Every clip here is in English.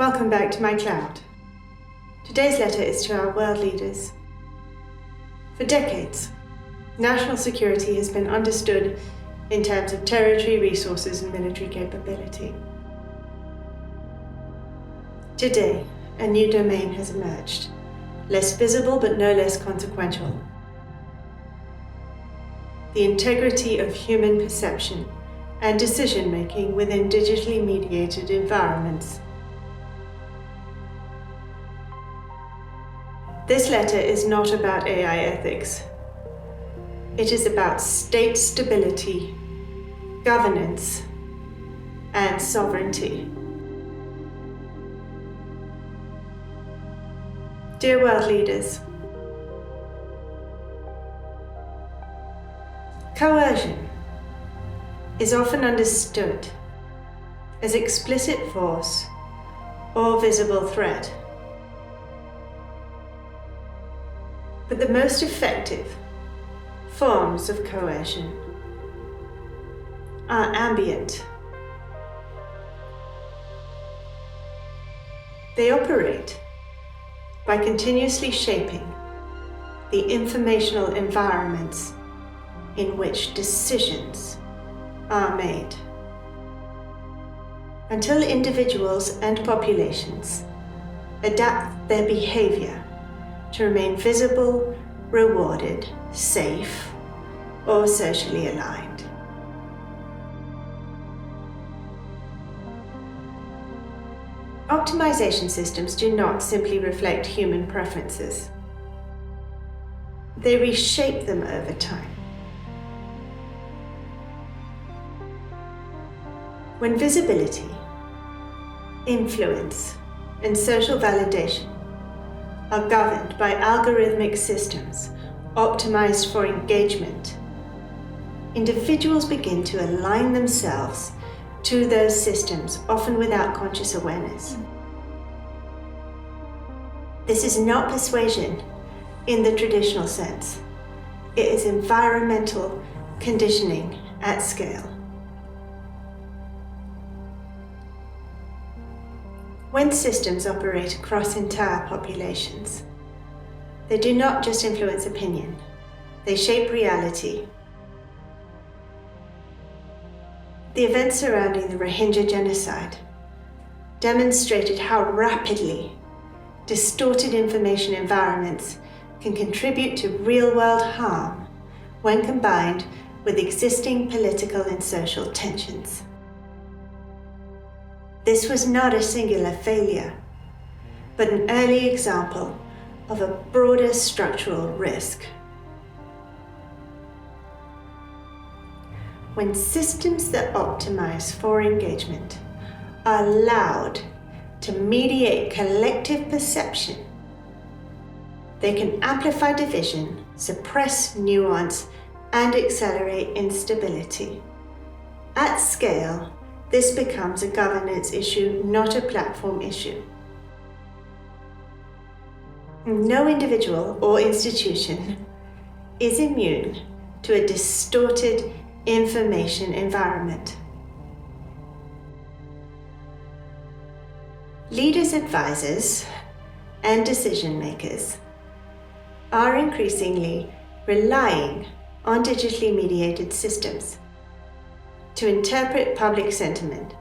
Welcome back to my cloud. Today's letter is to our world leaders. For decades, national security has been understood in terms of territory, resources, and military capability. Today, a new domain has emerged, less visible but no less consequential. The integrity of human perception and decision-making within digitally mediated environments. This letter is not about AI ethics. It is about state stability, governance, and sovereignty. Dear world leaders, coercion is often understood as explicit force or visible threat. But the most effective forms of coercion are ambient. They operate by continuously shaping the informational environments in which decisions are made, until individuals and populations adapt their behavior to remain visible, rewarded, safe, or socially aligned. Optimization systems do not simply reflect human preferences. They reshape them over time. When visibility, influence, and social validation are governed by algorithmic systems optimized for engagement, individuals begin to align themselves to those systems, often without conscious awareness. This is not persuasion in the traditional sense. It is environmental conditioning at scale. When systems operate across entire populations, they do not just influence opinion, they shape reality. The events surrounding the Rohingya genocide demonstrated how rapidly distorted information environments can contribute to real-world harm when combined with existing political and social tensions. This was not a singular failure, but an early example of a broader structural risk. When systems that optimize for engagement are allowed to mediate collective perception, they can amplify division, suppress nuance, and accelerate instability. At scale, this becomes a governance issue, not a platform issue. No individual or institution is immune to a distorted information environment. Leaders, advisors, and decision makers are increasingly relying on digitally mediated systems to interpret public sentiment,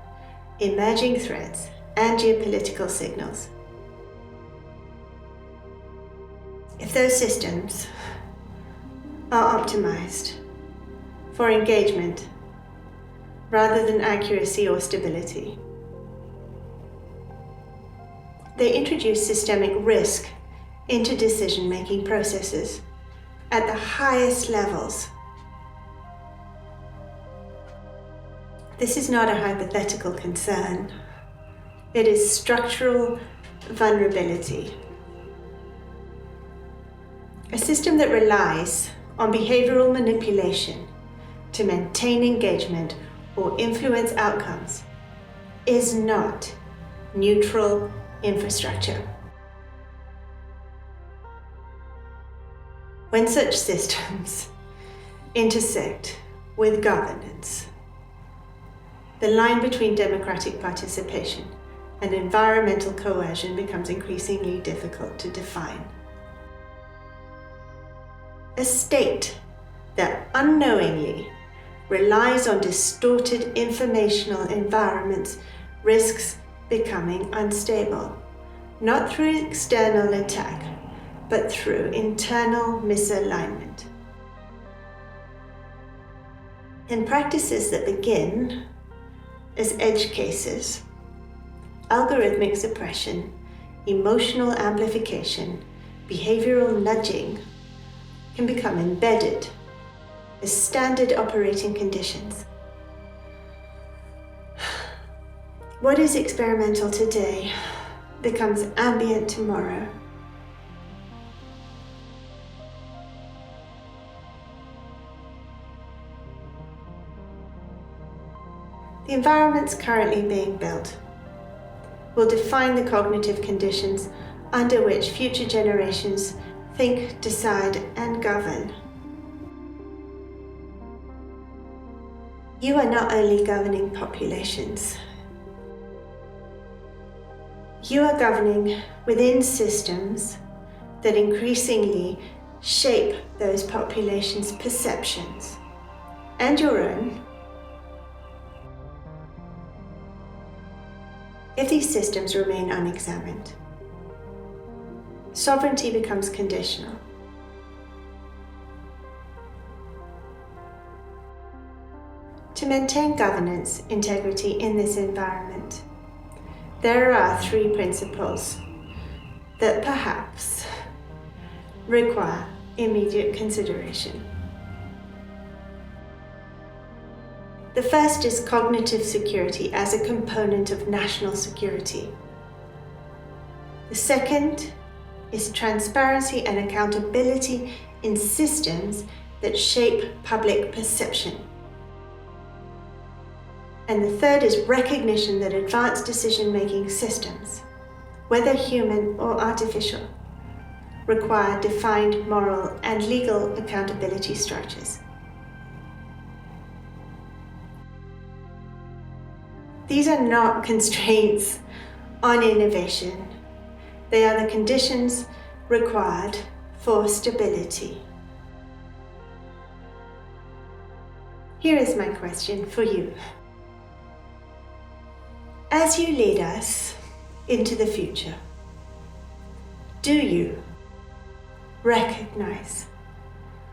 emerging threats, and geopolitical signals. If those systems are optimized for engagement rather than accuracy or stability, they introduce systemic risk into decision-making processes at the highest levels. This is not a hypothetical concern. It is structural vulnerability. A system that relies on behavioral manipulation to maintain engagement or influence outcomes is not neutral infrastructure. When such systems intersect with governance, the line between democratic participation and environmental coercion becomes increasingly difficult to define. A state that unknowingly relies on distorted informational environments risks becoming unstable, not through external attack, but through internal misalignment. In practices that begin as edge cases, algorithmic suppression, emotional amplification, behavioral nudging can become embedded as standard operating conditions. What is experimental today becomes ambient tomorrow. The environments currently being built will define the cognitive conditions under which future generations think, decide, and govern. You are not only governing populations. You are governing within systems that increasingly shape those populations' perceptions and your own. If these systems remain unexamined, sovereignty becomes conditional. To maintain governance integrity in this environment, there are 3 principles that perhaps require immediate consideration. The first is cognitive security as a component of national security. The second is transparency and accountability in systems that shape public perception. And the third is recognition that advanced decision-making systems, whether human or artificial, require defined moral and legal accountability structures. These are not constraints on innovation. They are the conditions required for stability. Here is my question for you. As you lead us into the future, do you recognize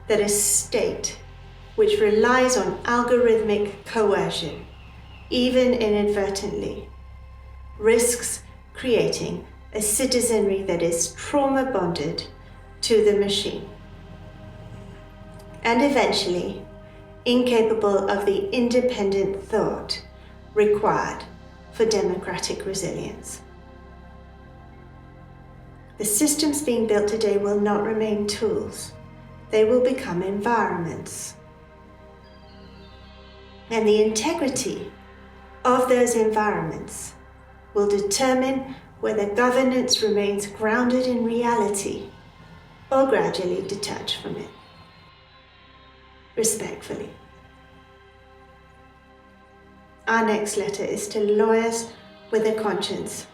that a state which relies on algorithmic coercion, even inadvertently, risks creating a citizenry that is trauma-bonded to the machine, and eventually incapable of the independent thought required for democratic resilience? The systems being built today will not remain tools. They will become environments. And the integrity of those environments will determine whether governance remains grounded in reality or gradually detached from it. Respectfully. Our next letter is to lawyers with a conscience.